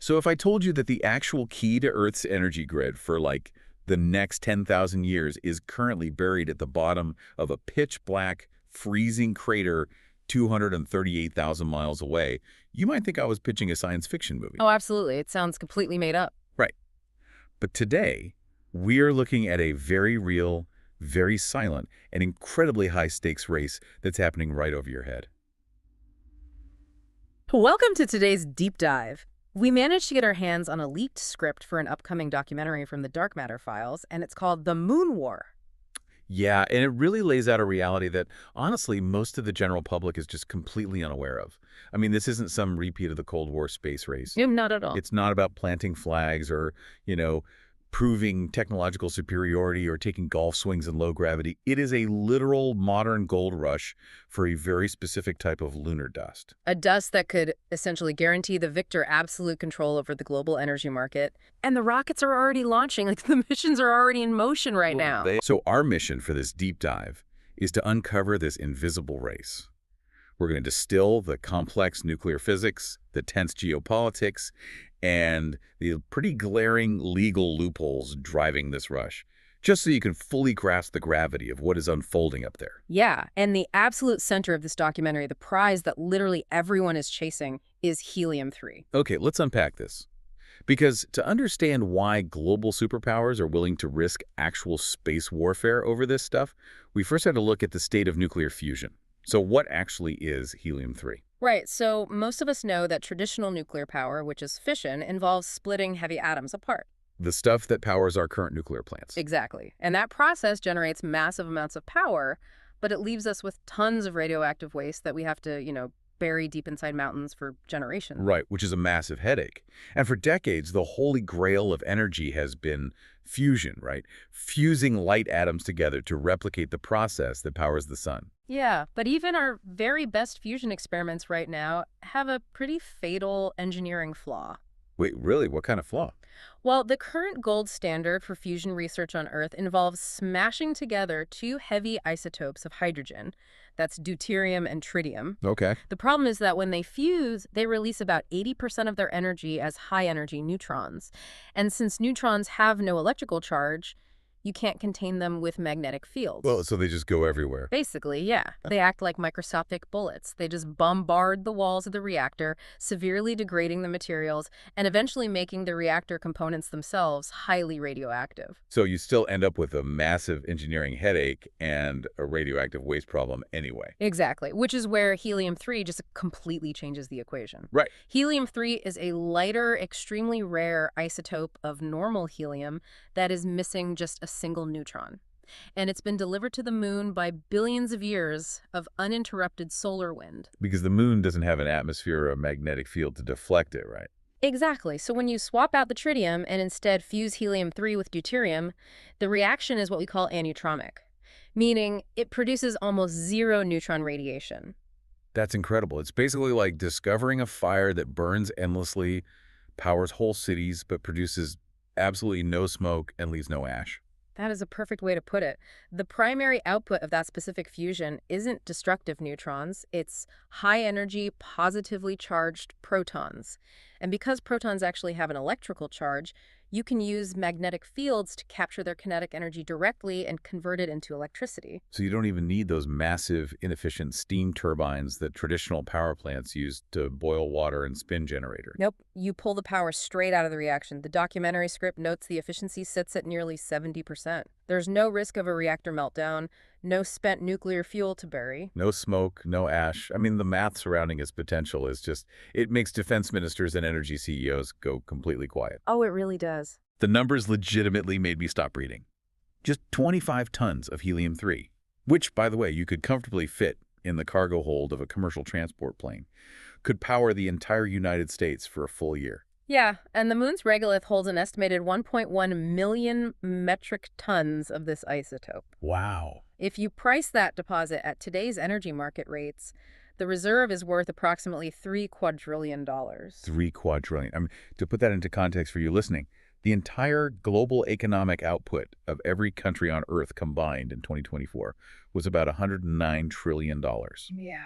So if I told you that the actual key to Earth's energy grid for like the next 10,000 years is currently buried at the bottom of a pitch-black, freezing crater 238,000 miles away, you might think I was pitching a science fiction movie. Oh, absolutely. It sounds completely made up. Right. But today, we're looking at a very real, very silent, and incredibly high-stakes race that's happening right over your head. Welcome to today's deep dive. We managed to get our hands on a leaked script for an upcoming documentary from the Dark Matter Files, and it's called The Moon War. Yeah, and it really lays out a reality that, honestly, most of the general public is just completely unaware of. I mean, this isn't some repeat of the Cold War space race. Not at all. It's not about planting flags or, proving technological superiority or taking golf swings in low gravity. It is a literal modern gold rush for a very specific type of lunar dust. A dust that could essentially guarantee the victor absolute control over the global energy market. And the rockets are already launching. Like, the missions are already in motion right now. So our mission for this deep dive is to uncover this invisible race. We're going to distill the complex nuclear physics, the tense geopolitics, and the pretty glaring legal loopholes driving this rush, just so you can fully grasp the gravity of what is unfolding up there. Yeah, and the absolute center of this documentary, the prize that literally everyone is chasing, is Helium-3. Okay, let's unpack this. Because to understand why global superpowers are willing to risk actual space warfare over this stuff, we first had to look at the state of nuclear fusion. So what actually is Helium-3? Right, so most of us know that traditional nuclear power, which is fission, involves splitting heavy atoms apart. The stuff that powers our current nuclear plants. Exactly. And that process generates massive amounts of power, but it leaves us with tons of radioactive waste that we have to, bury deep inside mountains for generations. Right, which is a massive headache. And for decades, the holy grail of energy has been fusion, right? Fusing light atoms together to replicate the process that powers the sun. Yeah, but even our very best fusion experiments right now have a pretty fatal engineering flaw. Wait, really? What kind of flaw? Well, the current gold standard for fusion research on Earth involves smashing together two heavy isotopes of hydrogen. That's deuterium and tritium. Okay. The problem is that when they fuse, they release about 80% of their energy as high-energy neutrons. And since neutrons have no electrical charge, you can't contain them with magnetic fields. Well, so they just go everywhere. Basically, yeah. They act like microscopic bullets. They just bombard the walls of the reactor, severely degrading the materials, and eventually making the reactor components themselves highly radioactive. So you still end up with a massive engineering headache and a radioactive waste problem anyway. Exactly, which is where Helium-3 just completely changes the equation. Right. Helium-3 is a lighter, extremely rare isotope of normal helium that is missing just a single neutron. And it's been delivered to the moon by billions of years of uninterrupted solar wind. Because the moon doesn't have an atmosphere or a magnetic field to deflect it, right? Exactly. So when you swap out the tritium and instead fuse helium-3 with deuterium, the reaction is what we call aneutроmic, meaning it produces almost zero neutron radiation. That's incredible. It's basically like discovering a fire that burns endlessly, powers whole cities, but produces absolutely no smoke and leaves no ash. That is a perfect way to put it. The primary output of that specific fusion isn't destructive neutrons, it's high-energy, positively charged protons. And because protons actually have an electrical charge, you can use magnetic fields to capture their kinetic energy directly and convert it into electricity. So you don't even need those massive, inefficient steam turbines that traditional power plants use to boil water and spin generators. Nope, you pull the power straight out of the reaction. The documentary script notes the efficiency sits at nearly 70%. There's no risk of a reactor meltdown, no spent nuclear fuel to bury. No smoke, no ash. I mean, the math surrounding its potential is just, it makes defense ministers and energy CEOs go completely quiet. Oh, it really does. The numbers legitimately made me stop reading. Just 25 tons of helium-3, which, by the way, you could comfortably fit in the cargo hold of a commercial transport plane, could power the entire United States for a full year. Yeah, and the moon's regolith holds an estimated 1.1 million metric tons of this isotope. Wow. If you price that deposit at today's energy market rates, the reserve is worth approximately $3 quadrillion. $3 quadrillion. I mean, to put that into context for you listening, the entire global economic output of every country on Earth combined in 2024 was about $109 trillion. Yeah.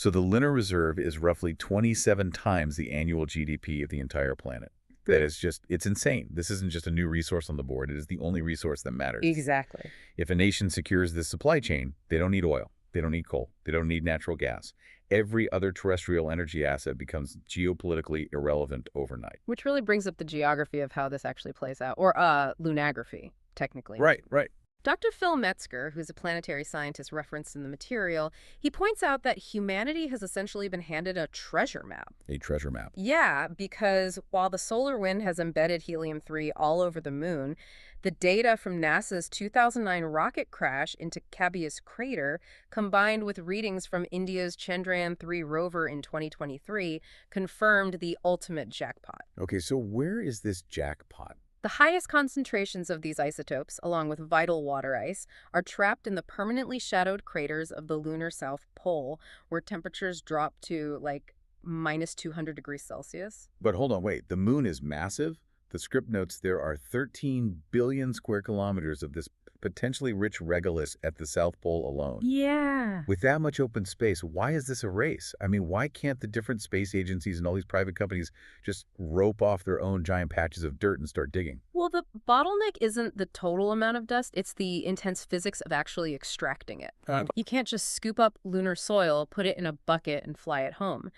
So the lunar reserve is roughly 27 times the annual GDP of the entire planet. That is just, it's insane. This isn't just a new resource on the board. It is the only resource that matters. Exactly. If a nation secures this supply chain, they don't need oil. They don't need coal. They don't need natural gas. Every other terrestrial energy asset becomes geopolitically irrelevant overnight. Which really brings up the geography of how this actually plays out, or lunography, technically. Right, right. Dr. Phil Metzger, who's a planetary scientist referenced in the material, he points out that humanity has essentially been handed a treasure map. A treasure map. Yeah, because while the solar wind has embedded helium-3 all over the moon, the data from NASA's 2009 rocket crash into Cabeus crater, combined with readings from India's Chandrayaan-3 rover in 2023, confirmed the ultimate jackpot. Okay, so where is this jackpot? The highest concentrations of these isotopes, along with vital water ice, are trapped in the permanently shadowed craters of the Lunar South Pole, where temperatures drop to, like, minus 200 degrees Celsius. But hold on, wait. The moon is massive? The script notes there are 13 billion square kilometers of this potentially rich regolith at the South Pole alone. Yeah. With that much open space, why is this a race? I mean, why can't the different space agencies and all these private companies just rope off their own giant patches of dirt and start digging? Well, the bottleneck isn't the total amount of dust, it's the intense physics of actually extracting it. You can't just scoop up lunar soil, put it in a bucket, and fly it home.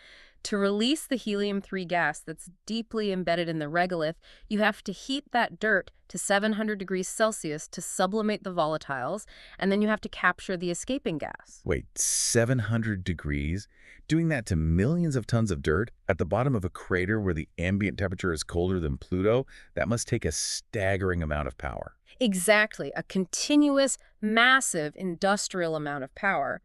To release the helium-3 gas that's deeply embedded in the regolith, you have to heat that dirt to 700 degrees Celsius to sublimate the volatiles, and then you have to capture the escaping gas. Wait, 700 degrees? Doing that to millions of tons of dirt at the bottom of a crater where the ambient temperature is colder than Pluto? That must take a staggering amount of power. Exactly, a continuous, massive industrial amount of power.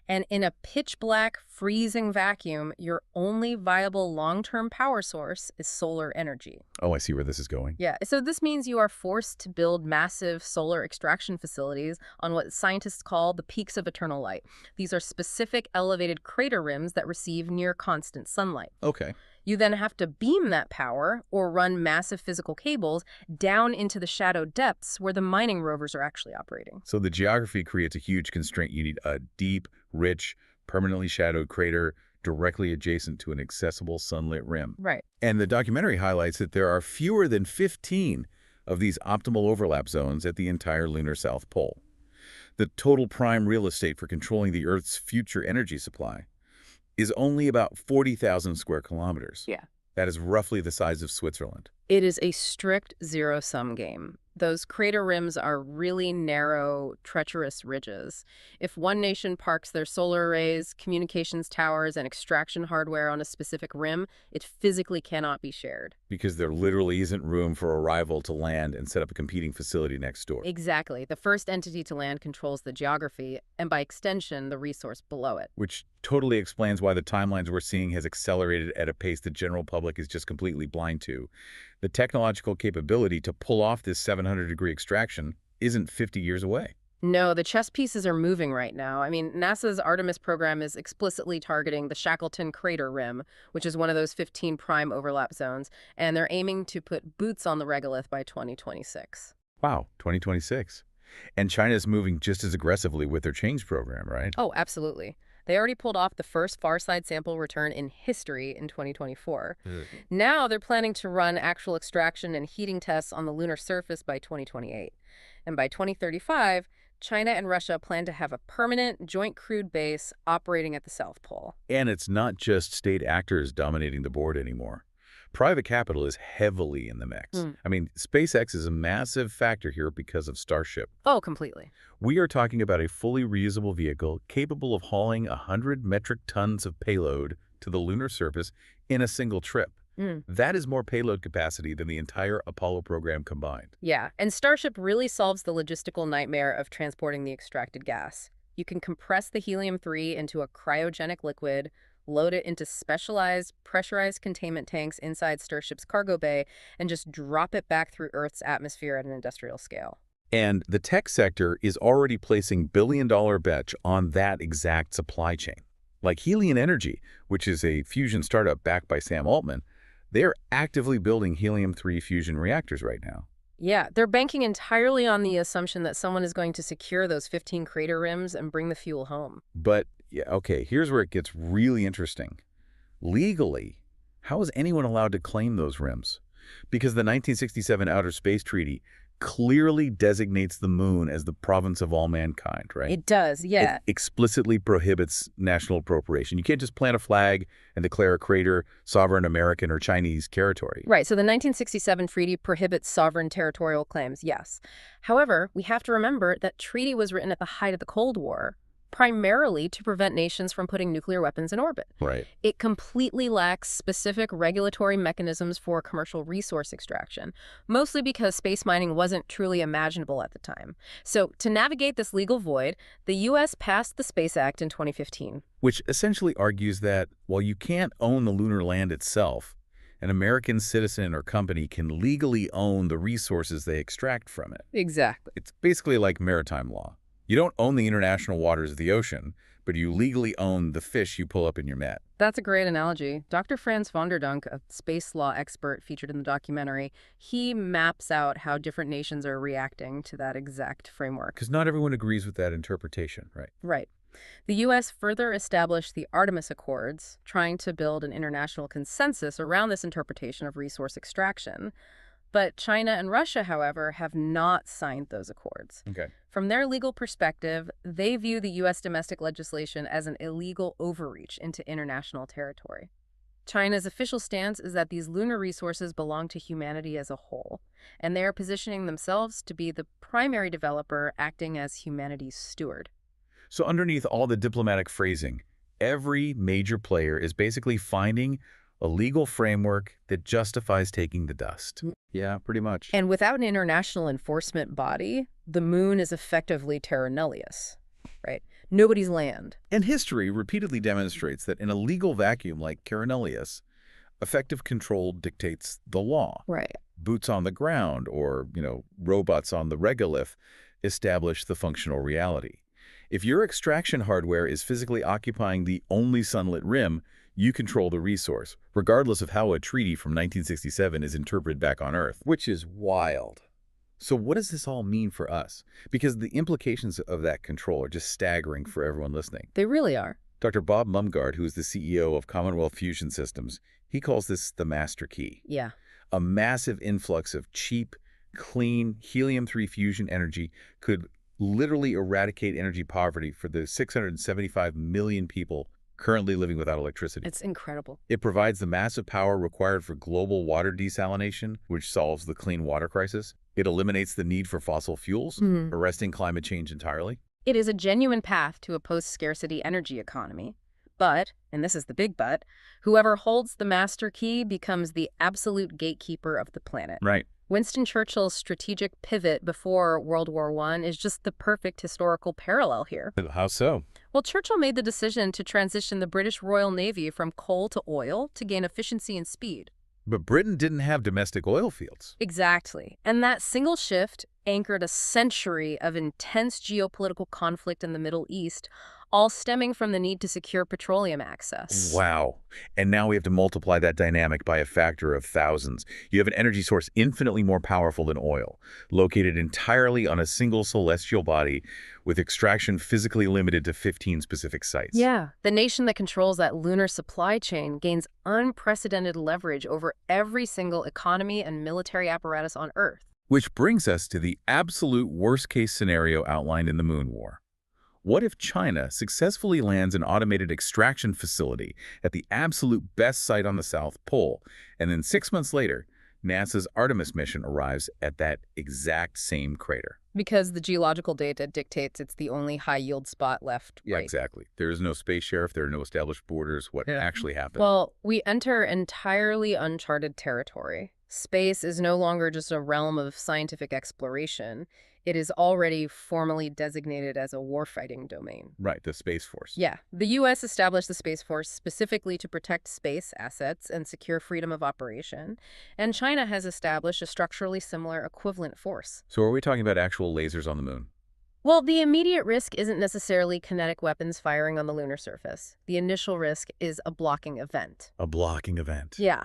And in a pitch-black, freezing vacuum, your only viable long-term power source is solar energy. Oh, I see where this is going. Yeah, so this means you are forced to build massive solar extraction facilities on what scientists call the peaks of eternal light. These are specific elevated crater rims that receive near-constant sunlight. Okay. You then have to beam that power or run massive physical cables down into the shadowed depths where the mining rovers are actually operating. So the geography creates a huge constraint. You need a deep, rich, permanently shadowed crater directly adjacent to an accessible sunlit rim. Right. And the documentary highlights that there are fewer than 15 of these optimal overlap zones at the entire lunar South Pole. The total prime real estate for controlling the Earth's future energy supply is only about 40,000 square kilometers. Yeah. That is roughly the size of Switzerland. It is a strict zero-sum game. Those crater rims are really narrow, treacherous ridges. If one nation parks their solar arrays, communications towers, and extraction hardware on a specific rim, it physically cannot be shared. Because there literally isn't room for a rival to land and set up a competing facility next door. Exactly. The first entity to land controls the geography, and by extension, the resource below it. Which totally explains why the timelines we're seeing has accelerated at a pace the general public is just completely blind to. The technological capability to pull off this 700-degree extraction isn't 50 years away. No, the chess pieces are moving right now. I mean, NASA's Artemis program is explicitly targeting the Shackleton Crater Rim, which is one of those 15 prime overlap zones, and they're aiming to put boots on the regolith by 2026. Wow, 2026. And China's moving just as aggressively with their change program, right? Oh, absolutely. They already pulled off the first far-side sample return in history in 2024. Now they're planning to run actual extraction and heating tests on the lunar surface by 2028. And by 2035, China and Russia plan to have a permanent joint crewed base operating at the South Pole. And it's not just state actors dominating the board anymore. Private capital is heavily in the mix. I mean, SpaceX is a massive factor here because of Starship. Oh, completely. We are talking about a fully reusable vehicle capable of hauling 100 metric tons of payload to the lunar surface in a single trip. That is more payload capacity than the entire Apollo program combined. Yeah, and Starship really solves the logistical nightmare of transporting the extracted gas. You can compress the helium-3 into a cryogenic liquid, load it into specialized pressurized containment tanks inside Starship's cargo bay, and just drop it back through Earth's atmosphere at an industrial scale. And the tech sector is already placing billion-dollar bets on that exact supply chain. Like Helium Energy, which is a fusion startup backed by Sam Altman, they're actively building helium-3 fusion reactors right now. Yeah, they're banking entirely on the assumption that someone is going to secure those 15 crater rims and bring the fuel home. But Yeah, okay, here's where it gets really interesting. Legally, how is anyone allowed to claim those rims? Because the 1967 Outer Space Treaty clearly designates the moon as the province of all mankind, right? It does, It yeah. explicitly prohibits national appropriation. You can't just plant a flag and declare a crater sovereign American or Chinese territory. Right, so the 1967 treaty prohibits sovereign territorial claims, yes. However, we have to remember that treaty was written at the height of the Cold War, primarily to prevent nations from putting nuclear weapons in orbit. Right. It completely lacks specific regulatory mechanisms for commercial resource extraction, mostly because space mining wasn't truly imaginable at the time. So, to navigate this legal void, the U.S. passed the Space Act in 2015. Which essentially argues that while you can't own the lunar land itself, an American citizen or company can legally own the resources they extract from it. Exactly. It's basically like maritime law. You don't own the international waters of the ocean, but you legally own the fish you pull up in your net. That's a great analogy. Dr. Franz von der Dunk, a space law expert featured in the documentary, he maps out how different nations are reacting to that exact framework. Because not everyone agrees with that interpretation, right? Right. The U.S. further established the Artemis Accords, trying to build an international consensus around this interpretation of resource extraction. But China and Russia, however, have not signed those accords. Okay. From their legal perspective, they view the U.S. domestic legislation as an illegal overreach into international territory. China's official stance is that these lunar resources belong to humanity as a whole, and they are positioning themselves to be the primary developer acting as humanity's steward. So underneath all the diplomatic phrasing, every major player is basically finding a legal framework that justifies taking the dust. Yeah, pretty much. And without an international enforcement body, the moon is effectively terra nullius, right? Nobody's land. And history repeatedly demonstrates that in a legal vacuum like terra nullius, effective control dictates the law. Right. Boots on the ground or, robots on the regolith establish the functional reality. If your extraction hardware is physically occupying the only sunlit rim, you control the resource, regardless of how a treaty from 1967 is interpreted back on Earth. Which is wild. So what does this all mean for us? Because the implications of that control are just staggering for everyone listening. They really are. Dr. Bob Mumgard, who is the CEO of Commonwealth Fusion Systems, he calls this the master key. Yeah. A massive influx of cheap, clean helium-3 fusion energy could literally eradicate energy poverty for the 675 million people currently living without electricity. It's incredible. It provides the massive power required for global water desalination, which solves the clean water crisis. It eliminates the need for fossil fuels, arresting climate change entirely. It is a genuine path to a post-scarcity energy economy. But, and this is the big but, whoever holds the master key becomes the absolute gatekeeper of the planet. Right. Winston Churchill's strategic pivot before World War I is just the perfect historical parallel here. How so? Well, Churchill made the decision to transition the British Royal Navy from coal to oil to gain efficiency and speed. But Britain didn't have domestic oil fields. Exactly. And that single shift anchored a century of intense geopolitical conflict in the Middle East, all stemming from the need to secure petroleum access. Wow. And now we have to multiply that dynamic by a factor of thousands. You have an energy source infinitely more powerful than oil, located entirely on a single celestial body, with extraction physically limited to 15 specific sites. Yeah. The nation that controls that lunar supply chain gains unprecedented leverage over every single economy and military apparatus on Earth. Which brings us to the absolute worst-case scenario outlined in the Moon War. What if China successfully lands an automated extraction facility at the absolute best site on the South Pole, and then 6 months later, NASA's Artemis mission arrives at that exact same crater? Because the geological data dictates it's the only high-yield spot left. Yeah, right? exactly. There is no space sheriff. There are no established borders. What actually happened? Well, we enter entirely uncharted territory. Space is no longer just a realm of scientific exploration. It is already formally designated as a warfighting domain. Right, the Space Force. Yeah. The U.S. established the Space Force specifically to protect space assets and secure freedom of operation, and China has established a structurally similar equivalent force. So are we talking about actual lasers on the moon? Well, the immediate risk isn't necessarily kinetic weapons firing on the lunar surface. The initial risk is a blocking event. A blocking event. Yeah.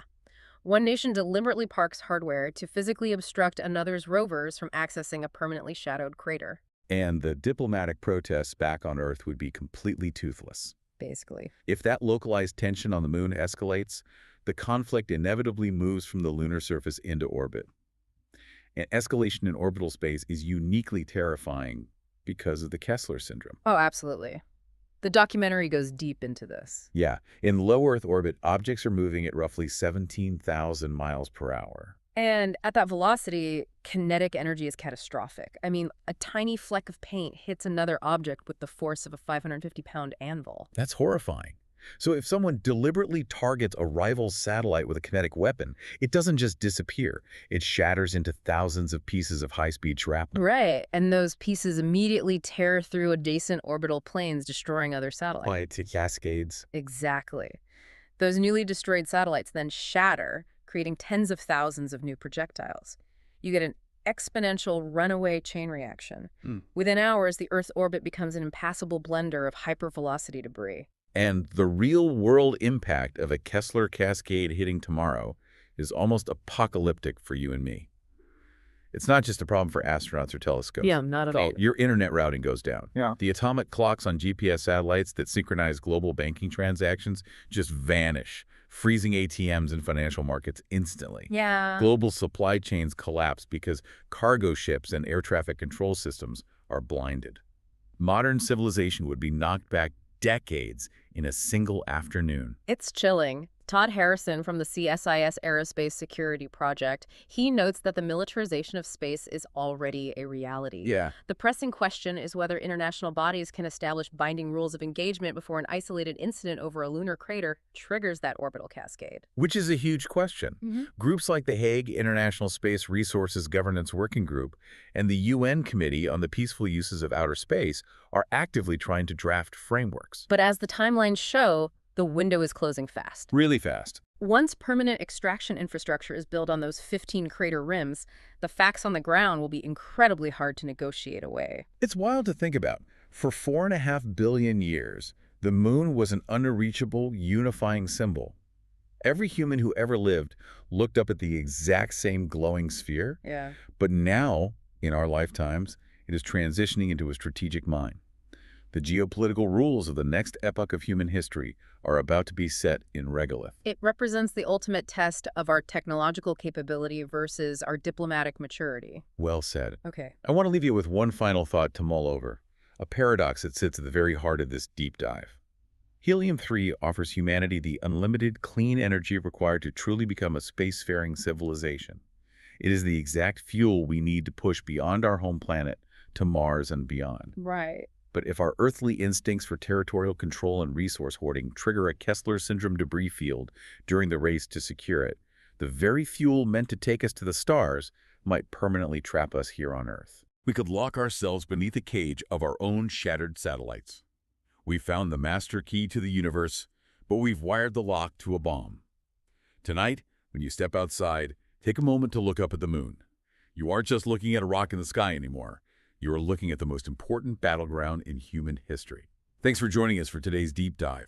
One nation deliberately parks hardware to physically obstruct another's rovers from accessing a permanently shadowed crater. And the diplomatic protests back on Earth would be completely toothless. basically. If that localized tension on the moon escalates, the conflict inevitably moves from the lunar surface into orbit. And escalation in orbital space is uniquely terrifying because of the Kessler syndrome. Oh, absolutely. The documentary goes deep into this. Yeah, in low Earth orbit, objects are moving at roughly 17,000 miles per hour. And at that velocity, kinetic energy is catastrophic. I mean, a tiny fleck of paint hits another object with the force of a 550-pound anvil. That's horrifying. So if someone deliberately targets a rival satellite with a kinetic weapon, it doesn't just disappear. It shatters into thousands of pieces of high-speed shrapnel. Right, and those pieces immediately tear through adjacent orbital planes, destroying other satellites. Why, it's cascades. Exactly. Those newly destroyed satellites then shatter, creating tens of thousands of new projectiles. You get an exponential runaway chain reaction. Within hours, the Earth's orbit becomes an impassable blender of hypervelocity debris. And the real-world impact of a Kessler cascade hitting tomorrow is almost apocalyptic for you and me. It's not just a problem for astronauts or telescopes. Yeah, not at all. Your internet routing goes down. Yeah. The atomic clocks on GPS satellites that synchronize global banking transactions just vanish, freezing ATMs and financial markets instantly. Yeah. Global supply chains collapse because cargo ships and air traffic control systems are blinded. Modern civilization would be knocked back decades in a single afternoon. It's chilling. Todd Harrison from the CSIS Aerospace Security Project, he notes that the militarization of space is already a reality. Yeah. The pressing question is whether international bodies can establish binding rules of engagement before an isolated incident over a lunar crater triggers that orbital cascade. Which is a huge question. Groups like the Hague International Space Resources Governance Working Group and the UN Committee on the Peaceful Uses of Outer Space are actively trying to draft frameworks. But as the timelines show, the window is closing fast. Really fast. Once permanent extraction infrastructure is built on those 15 crater rims, the facts on the ground will be incredibly hard to negotiate away. It's wild to think about. For 4.5 billion years, the moon was an unreachable, unifying symbol. Every human who ever lived looked up at the exact same glowing sphere. Yeah. But now, in our lifetimes, it is transitioning into a strategic mine. The geopolitical rules of the next epoch of human history are about to be set in regolith. It represents the ultimate test of our technological capability versus our diplomatic maturity. Well said. Okay. I want to leave you with one final thought to mull over, a paradox that sits at the very heart of this deep dive. Helium-3 offers humanity the unlimited clean energy required to truly become a spacefaring civilization. It is the exact fuel we need to push beyond our home planet to Mars and beyond. Right. But if our earthly instincts for territorial control and resource hoarding trigger a Kessler syndrome debris field during the race to secure it, the very fuel meant to take us to the stars might permanently trap us here on Earth. We could lock ourselves beneath a cage of our own shattered satellites. We found the master key to the universe, but we've wired the lock to a bomb. Tonight, when you step outside, take a moment to look up at the moon. You aren't just looking at a rock in the sky anymore. You are looking at the most important battleground in human history. Thanks for joining us for today's deep dive.